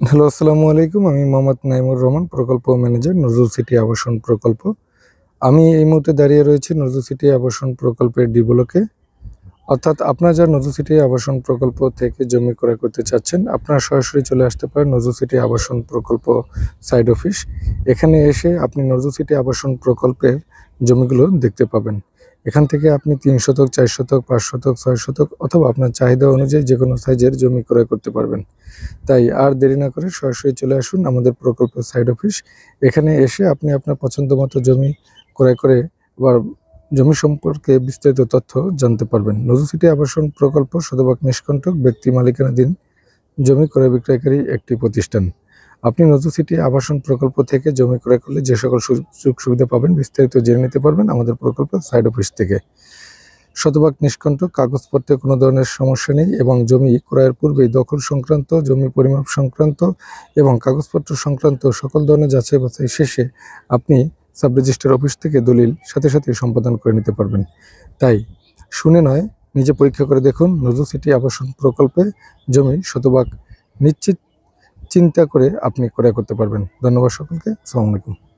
Hello, আসসালামু আলাইকুম। আমি মোহাম্মদ নাইমুর রহমান, প্রকল্প ম্যানেজার, নজরুল সিটি আবাসন প্রকল্প। আমি এই মুহূর্তে দাঁড়িয়ে রয়েছি নজরুল সিটি আবাসন প্রকল্পের ডি ব্লকে। অর্থাৎ আপনারা যারা নজরুল সিটি আবাসন প্রকল্প থেকে জমি ক্রয় করতে চাচ্ছেন, আপনারা সরাসরি চলে আসতে পারেন নজরুল সিটি আবাসন প্রকল্প সাইড অফিস। এখানে এসে আপনি নজরুল সিটি আবাসন প্রকল্পের জমিগুলো দেখতে পাবেন। এখান থেকে আপনি ৩ শতক, ৪ শতক, ৫ শতক, ৬ শতক অথবা আপনার চাহিদা অনুযায়ী যেকোনো সাইজের জমি ক্রয় করতে পারবেন। তাই আর দেরি না করে সরাসরি চলে আসুন আমাদের প্রকল্পের সাইড অফিস। এখানে এসে আপনি আপনার পছন্দমতো জমি ক্রয় করে আবার জমি সম্পর্কে বিস্তারিত তথ্য জানতে পারবেন। নজরুল সিটি আবাসন প্রকল্প শতভাগ নিষ্কণ্টক ব্যক্তি মালিকানাধীন জমি ক্রয় বিক্রয়কারী একটি প্রতিষ্ঠান। আপনি নজরুল সিটি আবাসন প্রকল্প থেকে জমি ক্রয় করলে যে সকল সুযোগ সুবিধা পাবেন বিস্তারিত জেনে নিতে পারবেন আমাদের প্রকল্পের সাইড অফিস থেকে। শতভাগ নিষ্কণ্টক, কাগজপত্রে কোনো ধরনের সমস্যা নেই এবং জমি ক্রয়ের পূর্বেই দখল সংক্রান্ত, জমি পরিমাপ সংক্রান্ত এবং কাগজপত্র সংক্রান্ত সকল ধরনের যাচাই বাছাই শেষে আপনি সাব রেজিস্ট্রার অফিস থেকে দলিল সাথে সাথে সম্পাদন করে নিতে পারবেন। তাই শুনে নয়, নিজে পরীক্ষা করে দেখুন নজরুল সিটি আবাসন প্রকল্পে জমি শতভাগ নিশ্চিত চিন্তা করে আপনি ক্রয় করতে পারবেন। ধন্যবাদ সকলকে। আসসালামু আলাইকুম।